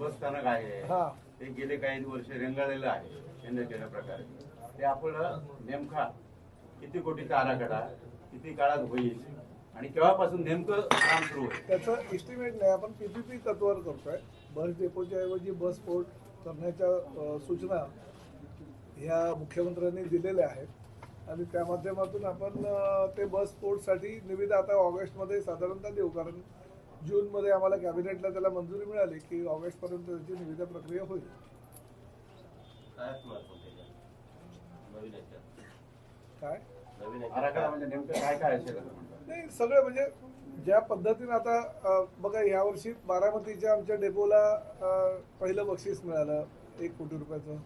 बसस्थानक आहे ते गेले काही वर्ष रेंगाळलेलं आहे केंद्र केल्या प्रकारे. ते आपलं नेमका किती कोटीचा आराखडा किती काळात होईल आणि केव्हापासून नेमकं काम सुरू होईल त्याचं एस्टिमेट नाही. आपण पीपीपी तत्वावर करतोय. बस डेपोच्या ऐवजी बस पोर्ट करण्याच्या सूचना ह्या मुख्यमंत्र्यांनी दिलेल्या आहेत आणि त्या माध्यमातून आपण ते बस पोर्टसाठी निविदा आता ऑगस्टमध्ये साधारणतः देऊ. कारण जूनमध्ये आम्हाला कॅबिनेटला त्याला मंजुरी मिळाली की ऑगस्टपर्यंत त्याची निविदा प्रक्रिया होईल. काय आराखडा म्हणजे नेमकं काय काय असेल नाही सगळं म्हणजे ज्या पद्धतीने आता बघा यावर्षी बारामतीच्या आमच्या डेपोला पहिलं बक्षीस मिळालं 1 कोटी रुपयाचं.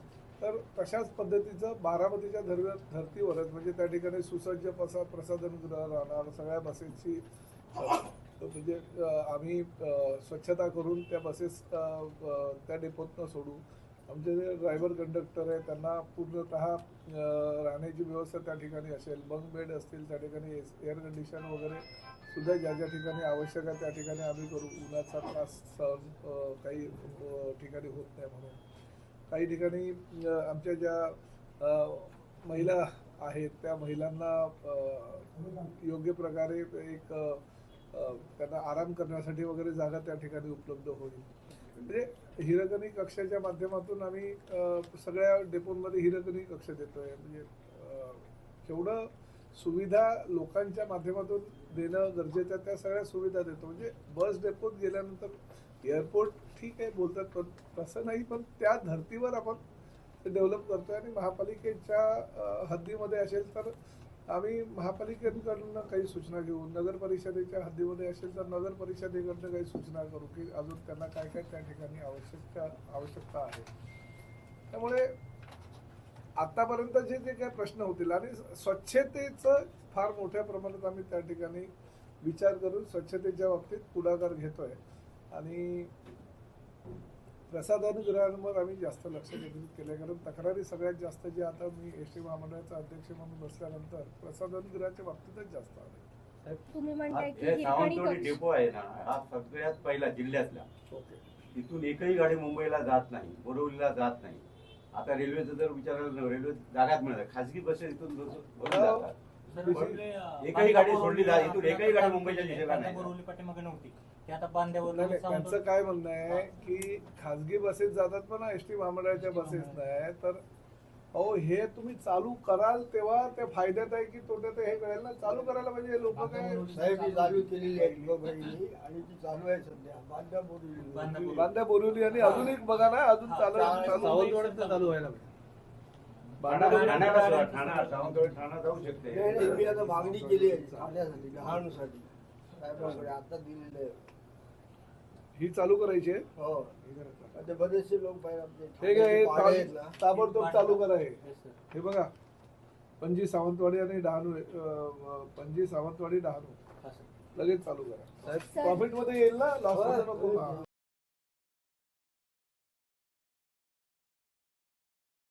तर तशाच पद्धतीचं बारामतीच्या धर्तीवरच म्हणजे त्या ठिकाणी सुसज्ज प्रसाधनगृह राहणार. सगळ्या बसेसची म्हणजे आम्ही स्वच्छता करून त्या बसेस त्या डेपोतनं सोडू. आमचे जे ड्रायव्हर कंडक्टर आहे त्यांना पूर्णतः राहण्याची व्यवस्था त्या ठिकाणी असेल. बंक बेड असतील त्या ठिकाणी एअर कंडिशन वगैरे सुद्धा ज्या ज्या ठिकाणी आवश्यक आहे त्या ठिकाणी आम्ही करू. उन्हाचा त्रास सहन काही ठिकाणी होत नाही म्हणून. काही ठिकाणी आमच्या ज्या महिला आहेत त्या महिलांना योग्य प्रकारे एक त्यांना आराम करण्यासाठी वगैरे जागा त्या ठिकाणी उपलब्ध होईल. म्हणजे हिरकणी कक्षाच्या माध्यमातून आम्ही सगळ्या डेपोमध्ये हिरकणी कक्ष देतोय. म्हणजे जेवढं सुविधा लोकांच्या माध्यमातून देणं गरजेचं आहे त्या सगळ्या सुविधा देतो. म्हणजे बस डेपोत गेल्यानंतर एअरपोर्ट ठीक आहे बोलतात पण तसं नाही. पण त्या धर्तीवर आपण डेव्हलप करतोय आणि महापालिकेच्या हद्दीमध्ये असेल तर आम्ही महापालिकेकडनं काही सूचना घेऊ. नगर परिषदेच्या हद्दीमध्ये असेल तर नगर परिषदेकडनं काही सूचना करू की अजून त्यांना काय काय त्या ठिकाणी आवश्यकता आहे. त्यामुळे आतापर्यंत जे जे काही प्रश्न होतील आणि स्वच्छतेचं फार मोठ्या प्रमाणात आम्ही त्या ठिकाणी विचार करून स्वच्छतेच्या बाबतीत पुढाकार घेतोय आणि प्रसाधनगृहांवर आम्ही जास्त लक्ष केंद्रित केलं. कारण तक्रारी सगळ्यात जास्त जे आता मी एसटी महामंडळाचा अध्यक्ष म्हणून बसल्यानंतर प्रसाधनगृहाच्या बाबतीतच जास्त आले. तुम्ही म्हणताय की सावंतवाडी डेपो आहे ना हा सगळ्यात पहिला जिल्ह्यातला. तिथून एकही गाडी मुंबईला जात नाही बोरिवलीला जात नाही. आता रेल्वेचं जर विचारलं रेल्वे जागाच मिळत खासगी बसेस इथून जातात. एकही गाडी सोडली जात इथून एकही गाडी मुंबईच्या दिशेला नाही. नव्हती आता बांध्यावर. त्यांचं काय म्हणणं आहे की खासगी बसेस जातात पण एसटी महामंडळाच्या बसेस नाही. तर अहो हे तुम्ही चालू कराल तेव्हा ते फायद्यात आहे की तोट्यात हे कळेल ना. चालू करायला म्हणजे लोक काय चालू केलेली आहे आणि ती चालू आहे सध्या बांध्या बोरिवली आणि अजून एक बघा ना अजून चालू व्हायला ठाणा जाऊ शकते. मी आता मागणी केली आहे ठाण्यासाठी डहाणूसाठी साहेबांकडे आता दिलेलं आहे. ही चालू करायची आहे. हो आता बरेचसे लोक पाहिजे ताबडतोब चालू करा. हे बघा पणजी सावंतवाडी आणि डहाणू पणजी सावंतवाडी डहाणू लगेच चालू करा. प्रॉफिट मध्ये येईल ना लॉस नको.